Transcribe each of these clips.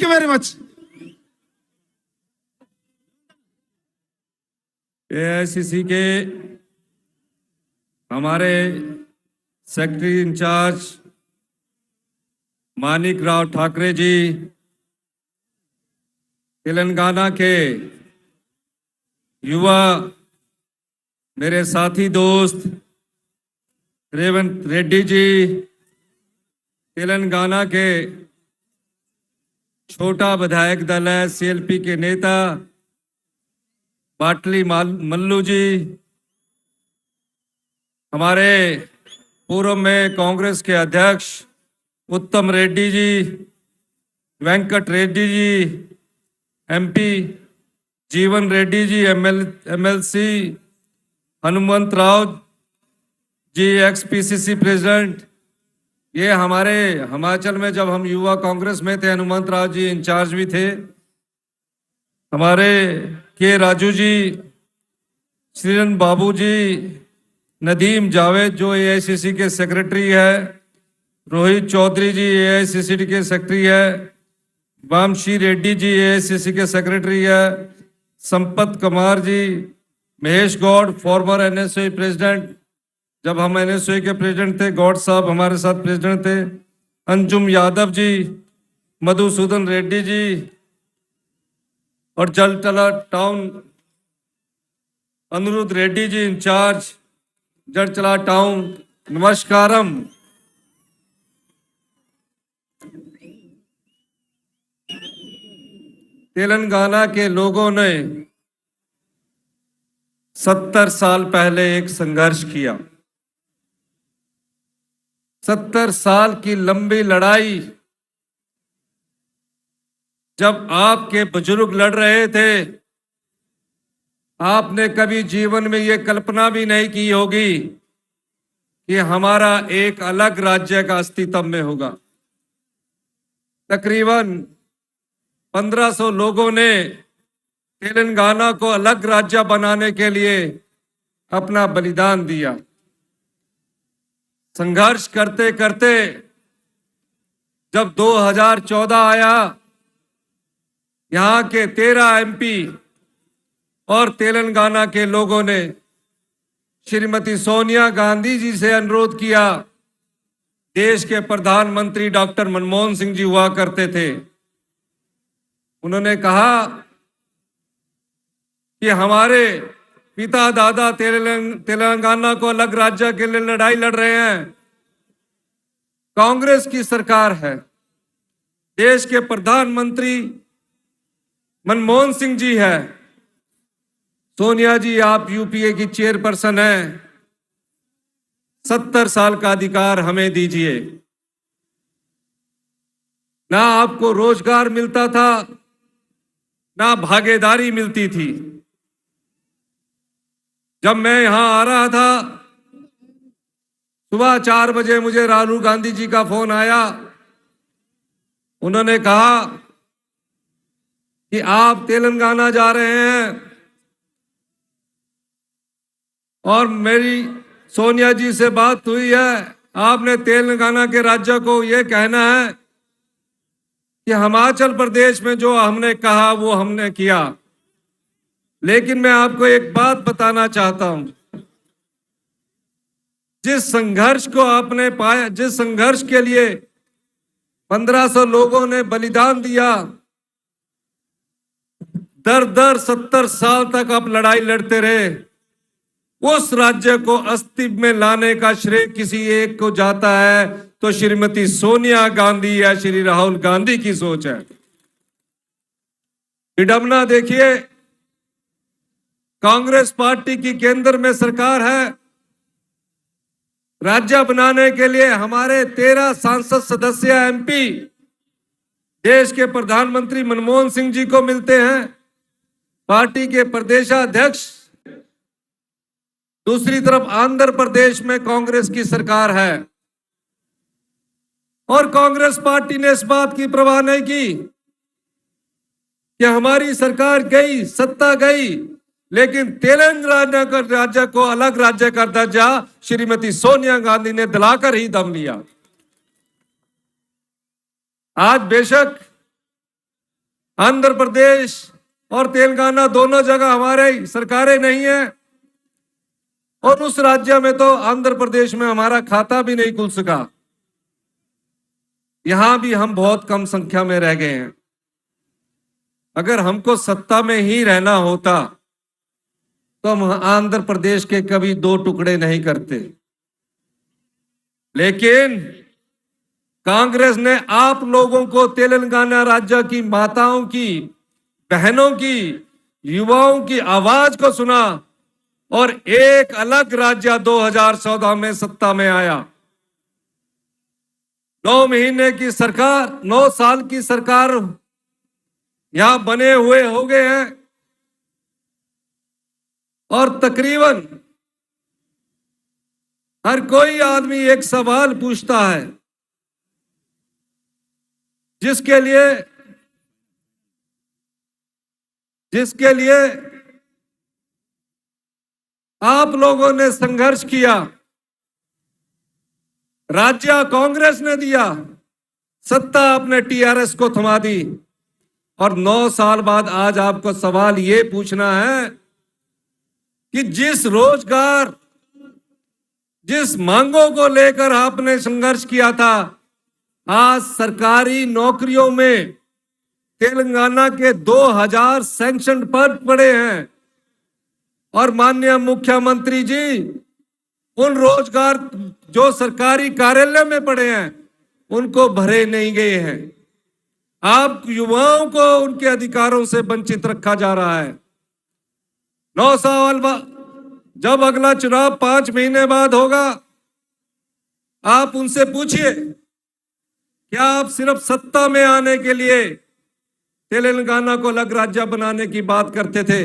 Thank you very much. AICC के हमारे secretary in charge Manik Rao Thackeray ji, Telangana के युवा मेरे साथी दोस्त रेवंत रेड्डी जी, तेलंगाना के छोटा विधायक दल है सीएलपी के नेता बाटली मल्लू जी, हमारे पूर्व में कांग्रेस के अध्यक्ष उत्तम रेड्डी जी, वेंकट रेड्डी जी एमपी, जीवन Reddy ji MLC, Hanumant Rao ji x-PCC president. ये हमारे हिमाचल में जब हम युवा कांग्रेस में थे हनुमंत राव जी इंचार्ज भी थे। हमारे के राजू जी, श्रीरन बाबू जी, नदीम जावेद जो एआईसीसी के सेक्रेटरी है, रोहित चौधरी जी एआईसीसी के सेक्रेटरी है, वामशी रेड्डी जी एआईसीसी के सेक्रेटरी है, Sampath Kumar ji, Mahesh Goud former NSO president, जब हम एनएसओ के प्रेसिडेंट थे गौड़ साहब हमारे साथ प्रेसिडेंट थे, अंजुम यादव जी, मधुसूदन रेड्डी जी और जलटला टाउन अनुरुद्ध रेड्डी जी इंचार्ज जलटला टाउन। नमस्कारम। तेलंगाना के लोगों ने 70 साल पहले एक संघर्ष किया। 70 साल की लंबी लड़ाई। जब आपके बुजुर्ग लड़ रहे थे, आपने कभी जीवन में ये कल्पना भी नहीं की होगी कि हमारा एक अलग राज्य का अस्तित्व में होगा। तकरीबन 1500 लोगों ने तेलंगाना को अलग राज्य बनाने के लिए अपना बलिदान दिया। संघर्ष करते करते जब 2014 आया, यहाँ के 13 एमपी और तेलंगाना के लोगों ने श्रीमती सोनिया गांधी जी से अनुरोध किया। देश के प्रधानमंत्री डॉक्टर मनमोहन सिंह जी हुआ करते थे। उन्होंने कहा कि हमारे पिता दादा तेलंगाना को अलग राज्य के लिए लड़ाई लड़ रहे हैं। कांग्रेस की सरकार है, देश के प्रधानमंत्री मनमोहन सिंह जी है। सोनिया जी आप यूपीए की चेयरपर्सन हैं, 70 साल का अधिकार हमें दीजिए। ना आपको रोजगार मिलता था, ना भागीदारी मिलती थी। जब मैं यहां आ रहा था, सुबह 4 बजे मुझे राहुल गांधी जी का फोन आया। उन्होंने कहा कि आप तेलंगाना जा रहे हैं और मेरी सोनिया जी से बात हुई है, आपने तेलंगाना के राज्य को यह कहना है कि हिमाचल प्रदेश में जो हमने कहा वो हमने किया। लेकिन मैं आपको एक बात बताना चाहता हूं, जिस संघर्ष को आपने पाया, जिस संघर्ष के लिए 1500 लोगों ने बलिदान दिया, दर 70 साल तक आप लड़ाई लड़ते रहे, उस राज्य को अस्तित्व में लाने का श्रेय किसी एक को जाता है तो श्रीमती सोनिया गांधी या श्री राहुल गांधी की सोच है। विडंबना देखिए, कांग्रेस पार्टी की केंद्र में सरकार है, राज्य बनाने के लिए हमारे 13 सांसद सदस्य एमपी देश के प्रधानमंत्री मनमोहन सिंह जी को मिलते हैं, पार्टी के प्रदेशाध्यक्ष। दूसरी तरफ आंध्र प्रदेश में कांग्रेस की सरकार है और कांग्रेस पार्टी ने इस बात की परवाह नहीं की कि हमारी सरकार गई, सत्ता गई, लेकिन तेलंगाना का राज्य को अलग राज्य का दर्जा श्रीमती सोनिया गांधी ने दिलाकर ही दम लिया। आज बेशक आंध्र प्रदेश और तेलंगाना दोनों जगह हमारे सरकारें नहीं है, और उस राज्य में तो आंध्र प्रदेश में हमारा खाता भी नहीं खुल सका। यहां भी हम बहुत कम संख्या में रह गए हैं। अगर हमको सत्ता में ही रहना होता तो हम आंध्र प्रदेश के कभी दो टुकड़े नहीं करते, लेकिन कांग्रेस ने आप लोगों को, तेलंगाना राज्य की माताओं की, बहनों की, युवाओं की आवाज को सुना और एक अलग राज्य 2014 में सत्ता में आया। 9 महीने की सरकार, 9 साल की सरकार यहां बने हुए हो गए हैं, और तकरीबन हर कोई आदमी एक सवाल पूछता है जिसके लिए आप लोगों ने संघर्ष किया। राज्य कांग्रेस ने दिया, सत्ता आपने टीआरएस को थमा दी, और 9 साल बाद आज आपको सवाल ये पूछना है कि जिस रोजगार, जिस मांगों को लेकर आपने संघर्ष किया था, आज सरकारी नौकरियों में तेलंगाना के 2000 सैंक्शन पद पड़े हैं, और माननीय मुख्यमंत्री जी उन रोजगार जो सरकारी कार्यालय में पड़े हैं उनको भरे नहीं गए हैं। आप युवाओं को उनके अधिकारों से वंचित रखा जा रहा है। 9 साल बाद जब अगला चुनाव 5 महीने बाद होगा, आप उनसे पूछिए, क्या आप सिर्फ सत्ता में आने के लिए तेलंगाना को अलग राज्य बनाने की बात करते थे,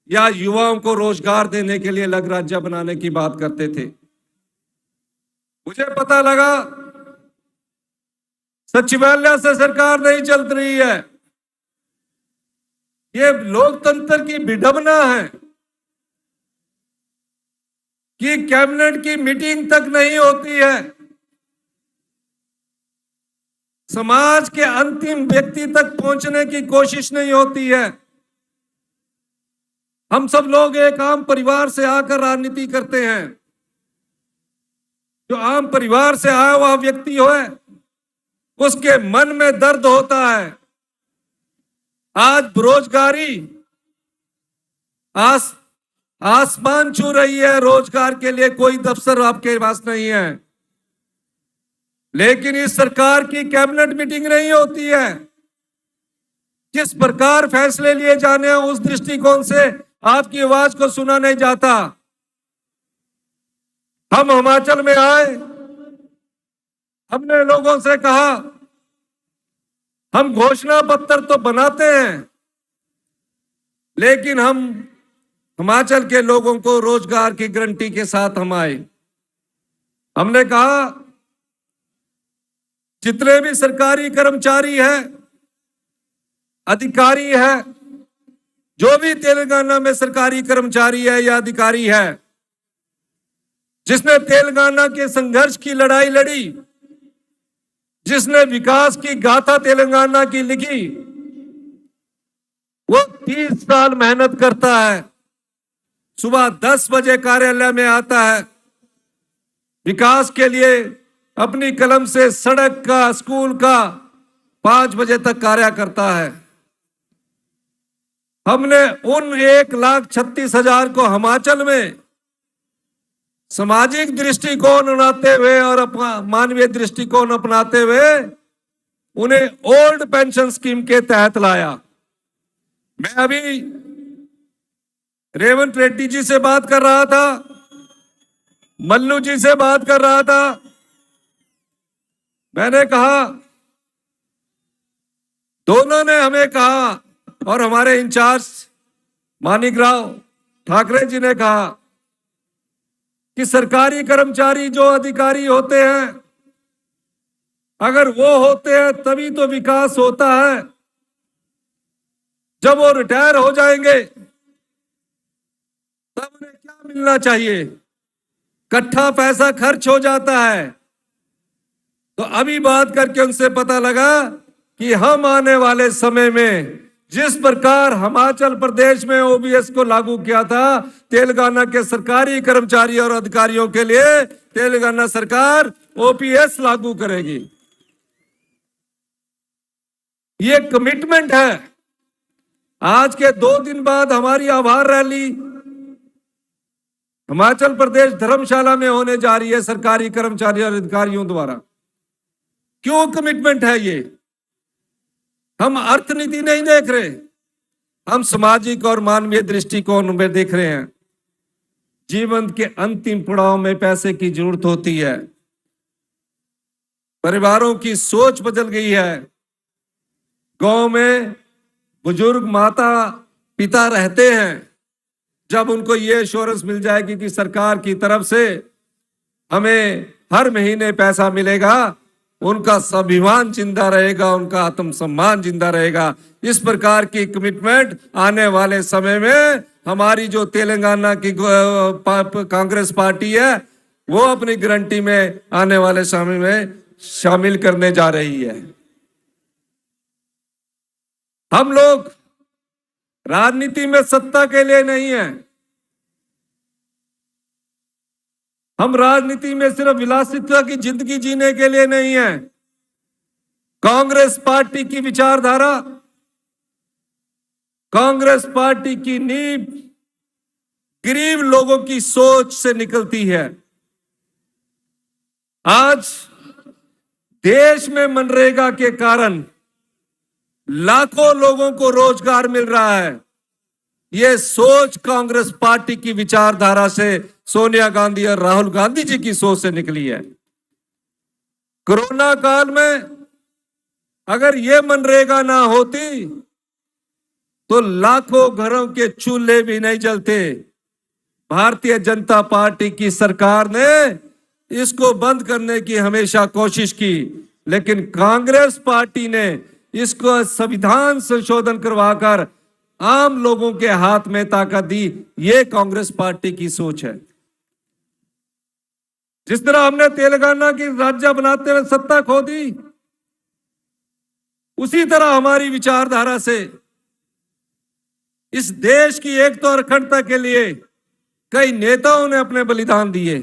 या युवाओं को रोजगार देने के लिए अलग राज्य बनाने की बात करते थे? मुझे पता लगा सचिवालय से सरकार नहीं चल रही है। ये लोकतंत्र की विडंबना है कि कैबिनेट की मीटिंग तक नहीं होती है, समाज के अंतिम व्यक्ति तक पहुंचने की कोशिश नहीं होती है। हम सब लोग एक आम परिवार से आकर राजनीति करते हैं। जो आम परिवार से आया हुआ व्यक्ति हो, उसके मन में दर्द होता है। आज बेरोजगारी आसमान छू रही है, रोजगार के लिए कोई दफ्तर आपके पास नहीं है, लेकिन इस सरकार की कैबिनेट मीटिंग नहीं होती है। किस प्रकार फैसले लिए जाने हैं, उस दृष्टिकोण से आपकी आवाज को सुना नहीं जाता। हम हिमाचल में आए, हमने लोगों से कहा हम घोषणा पत्र तो बनाते हैं, लेकिन हम हिमाचल के लोगों को रोजगार की गारंटी के साथ हम आए। हमने कहा जितने भी सरकारी कर्मचारी हैं, अधिकारी है, जो भी तेलंगाना में सरकारी कर्मचारी है या अधिकारी है, जिसने तेलंगाना के संघर्ष की लड़ाई लड़ी, जिसने विकास की गाथा तेलंगाना की लिखी, वो 30 साल मेहनत करता है, सुबह 10 बजे कार्यालय में आता है, विकास के लिए अपनी कलम से सड़क का, स्कूल का 5 बजे तक कार्य करता है। हमने उन 1,36,000 को हिमाचल में सामाजिक दृष्टिकोण अपनाते हुए और मानवीय दृष्टिकोण अपनाते हुए उन्हें ओल्ड पेंशन स्कीम के तहत लाया। मैं अभी रेवंत रेड्डी जी से बात कर रहा था, मल्लू जी से बात कर रहा था। मैंने कहा, दोनों ने हमें कहा, और हमारे इंचार्ज मानिकराव ठाकरे जी ने कहा कि सरकारी कर्मचारी जो अधिकारी होते हैं, अगर वो होते हैं तभी तो विकास होता है। जब वो रिटायर हो जाएंगे तब उन्हें क्या मिलना चाहिए? इकट्ठा पैसा खर्च हो जाता है। तो अभी बात करके उनसे पता लगा कि हम आने वाले समय में जिस प्रकार हिमाचल प्रदेश में ओबीएस को लागू किया था, तेलंगाना के सरकारी कर्मचारी और अधिकारियों के लिए तेलंगाना सरकार ओपीएस लागू करेगी। ये कमिटमेंट है। आज के 2 दिन बाद हमारी आभार रैली हिमाचल प्रदेश धर्मशाला में होने जा रही है सरकारी कर्मचारी और अधिकारियों द्वारा। क्यों कमिटमेंट है ये? हम अर्थनीति नहीं देख रहे, हम सामाजिक और मानवीय दृष्टिकोण में देख रहे हैं। जीवन के अंतिम पड़ाव में पैसे की जरूरत होती है। परिवारों की सोच बदल गई है। गांव में बुजुर्ग माता पिता रहते हैं, जब उनको ये एश्योरेंस मिल जाएगी कि सरकार की तरफ से हमें हर महीने पैसा मिलेगा, उनका स्वाभिमान जिंदा रहेगा, उनका आत्मसम्मान जिंदा रहेगा। इस प्रकार की कमिटमेंट आने वाले समय में हमारी जो तेलंगाना की कांग्रेस पार्टी है वो अपनी गारंटी में आने वाले समय में शामिल करने जा रही है। हम लोग राजनीति में सत्ता के लिए नहीं है, हम राजनीति में सिर्फ विलासिता की जिंदगी जीने के लिए नहीं है। कांग्रेस पार्टी की विचारधारा, कांग्रेस पार्टी की नींव गरीब लोगों की सोच से निकलती है। आज देश में मनरेगा के कारण लाखों लोगों को रोजगार मिल रहा है। यह सोच कांग्रेस पार्टी की विचारधारा से सोनिया गांधी और राहुल गांधी जी की सोच से निकली है। कोरोना काल में अगर यह मनरेगा ना होती तो लाखों घरों के चूल्हे भी नहीं जलते। भारतीय जनता पार्टी की सरकार ने इसको बंद करने की हमेशा कोशिश की, लेकिन कांग्रेस पार्टी ने इसको संविधान संशोधन करवाकर आम लोगों के हाथ में ताकत दी। ये कांग्रेस पार्टी की सोच है। जिस तरह हमने तेलंगाना की राज्य बनाते हुए सत्ता खो दी, उसी तरह हमारी विचारधारा से इस देश की एकता और अखंडता के लिए कई नेताओं ने अपने बलिदान दिए।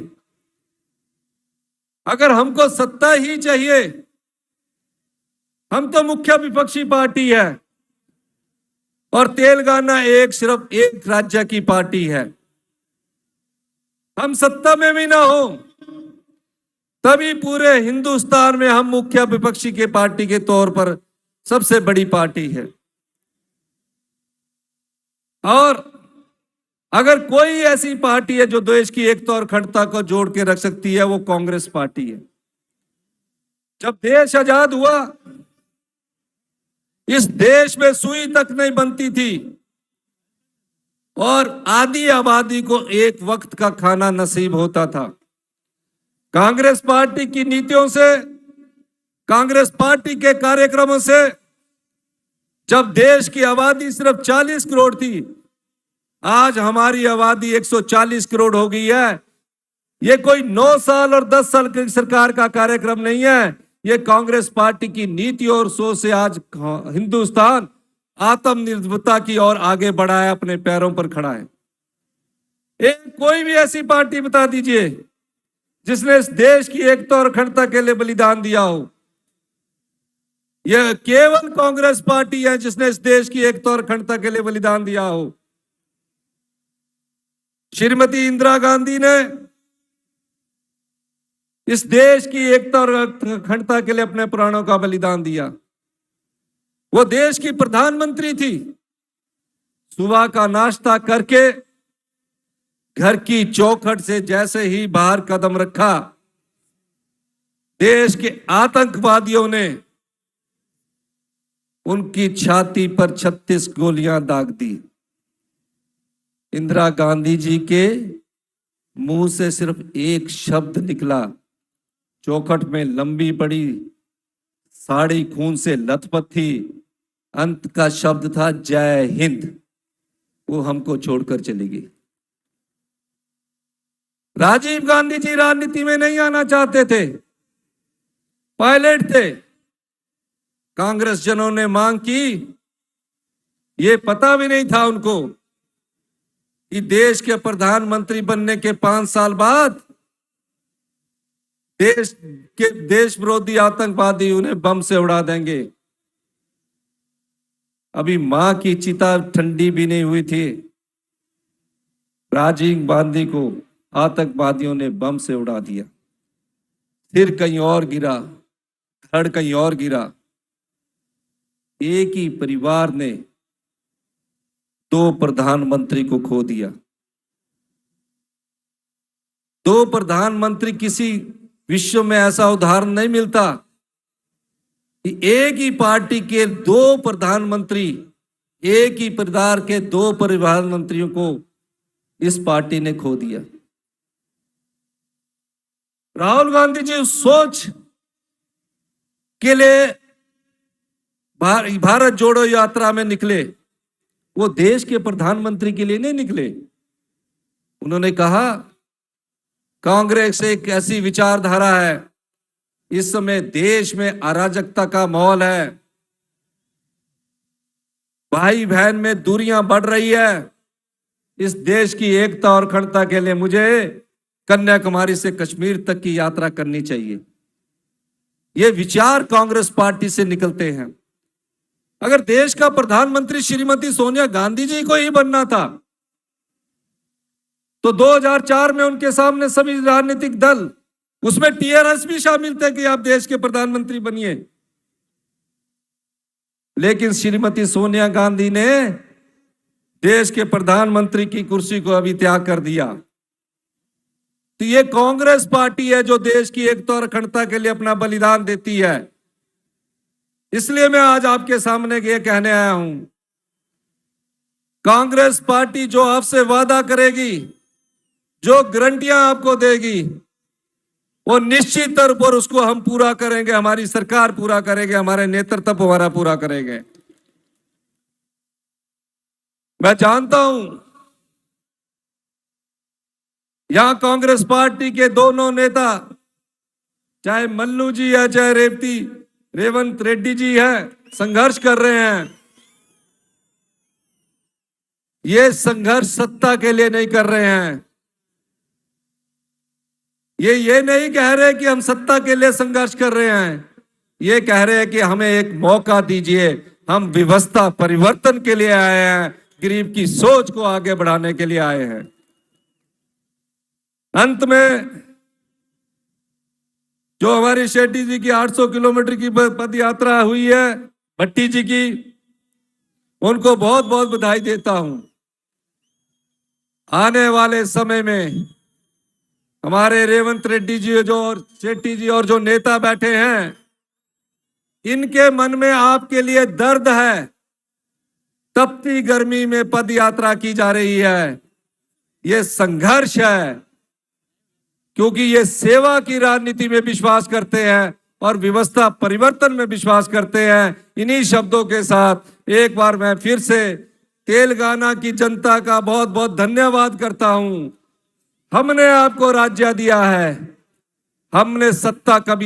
अगर हमको सत्ता ही चाहिए, हम तो मुख्य विपक्षी पार्टी है और तेलंगाना सिर्फ एक राज्य की पार्टी है। हम सत्ता में भी ना हो तभी पूरे हिंदुस्तान में हम मुख्य विपक्षी के पार्टी के तौर पर सबसे बड़ी पार्टी है। और अगर कोई ऐसी पार्टी है जो देश की एकता और अखंडता को जोड़ के रख सकती है, वो कांग्रेस पार्टी है। जब देश आजाद हुआ, इस देश में सुई तक नहीं बनती थी और आधी आबादी को एक वक्त का खाना नसीब होता था। कांग्रेस पार्टी की नीतियों से, कांग्रेस पार्टी के कार्यक्रमों से जब देश की आबादी सिर्फ 40 करोड़ थी, आज हमारी आबादी 140 करोड़ हो गई है। ये कोई 9 साल और 10 साल की सरकार का कार्यक्रम नहीं है। ये कांग्रेस पार्टी की नीति और सोच से आज हिंदुस्तान आत्मनिर्भरता की ओर आगे बढ़ा है, अपने पैरों पर खड़ा है। कोई भी ऐसी पार्टी बता दीजिए जिसने इस देश की एकता और अखंडता के लिए बलिदान दिया हो। यह केवल कांग्रेस पार्टी है जिसने इस देश की एकता और अखंडता के लिए बलिदान दिया हो। श्रीमती इंदिरा गांधी ने इस देश की एकता और अखंडता के लिए अपने प्राणों का बलिदान दिया। वो देश की प्रधानमंत्री थी। सुबह का नाश्ता करके घर की चौखट से जैसे ही बाहर कदम रखा, देश के आतंकवादियों ने उनकी छाती पर 36 गोलियां दाग दी। इंदिरा गांधी जी के मुंह से सिर्फ एक शब्द निकला, चौखट में लंबी बड़ी साड़ी खून से लथपथ थी, अंत का शब्द था जय हिंद। वो हमको छोड़कर चली गई। राजीव गांधी जी राजनीति में नहीं आना चाहते थे, पायलट थे। कांग्रेस जनों ने मांग की, ये पता भी नहीं था उनको कि देश के प्रधानमंत्री बनने के 5 साल बाद देश विरोधी आतंकवादी उन्हें बम से उड़ा देंगे। अभी मां की चिता ठंडी भी नहीं हुई थी, राजीव गांधी को आतंकवादियों ने बम से उड़ा दिया। सिर कहीं और गिरा, धड़ कहीं और गिरा। एक ही परिवार ने 2 प्रधानमंत्री को खो दिया। 2 प्रधानमंत्री, किसी विश्व में ऐसा उदाहरण नहीं मिलता कि एक ही पार्टी के 2 प्रधानमंत्री, एक ही परिवार के 2 प्रधानमंत्रियों को इस पार्टी ने खो दिया। राहुल गांधी जी उस सोच के लिए भारत जोड़ो यात्रा में निकले, वो देश के प्रधानमंत्री के लिए नहीं निकले। उन्होंने कहा कांग्रेस एक ऐसी विचारधारा है, इस समय देश में अराजकता का माहौल है, भाई बहन में दूरियां बढ़ रही है, इस देश की एकता और अखंडता के लिए मुझे कन्याकुमारी से कश्मीर तक की यात्रा करनी चाहिए। ये विचार कांग्रेस पार्टी से निकलते हैं। अगर देश का प्रधानमंत्री श्रीमती सोनिया गांधी जी को ही बनना था तो 2004 में उनके सामने सभी राजनीतिक दल, उसमें टीआरएस भी शामिल थे कि आप देश के प्रधानमंत्री बनिए, लेकिन श्रीमती सोनिया गांधी ने देश के प्रधानमंत्री की कुर्सी को अभी त्याग कर दिया। तो ये कांग्रेस पार्टी है जो देश की एकता और अखंडता के लिए अपना बलिदान देती है। इसलिए मैं आज आपके सामने ये कहने आया हूं, कांग्रेस पार्टी जो आपसे वादा करेगी, जो गारंटियां आपको देगी, वो निश्चित तौर पर उसको हम पूरा करेंगे, हमारी सरकार पूरा करेगी, हमारे नेतृत्व हमारा पूरा करेंगे। मैं जानता हूं यहां कांग्रेस पार्टी के दोनों नेता, चाहे मल्लू जी है चाहे रेवंत रेड्डी जी है, संघर्ष कर रहे हैं। ये संघर्ष सत्ता के लिए नहीं कर रहे हैं। ये नहीं कह रहे कि हम सत्ता के लिए संघर्ष कर रहे हैं, ये कह रहे हैं कि हमें एक मौका दीजिए, हम व्यवस्था परिवर्तन के लिए आए हैं, गरीब की सोच को आगे बढ़ाने के लिए आए हैं। अंत में जो हमारी शेट्टी जी की 800 किलोमीटर की पद यात्रा हुई है, भट्टी जी की, उनको बहुत बहुत बधाई देता हूं। आने वाले समय में हमारे रेवंत रेड्डी जी जो और शेट्टी जी और जो नेता बैठे हैं, इनके मन में आपके लिए दर्द है। तपती गर्मी में पद यात्रा की जा रही है, ये संघर्ष है, क्योंकि ये सेवा की राजनीति में विश्वास करते हैं और व्यवस्था परिवर्तन में विश्वास करते हैं। इन्हीं शब्दों के साथ एक बार मैं फिर से तेलंगाना की जनता का बहुत बहुत धन्यवाद करता हूं। हमने आपको राज्य दिया है, हमने सत्ता कभी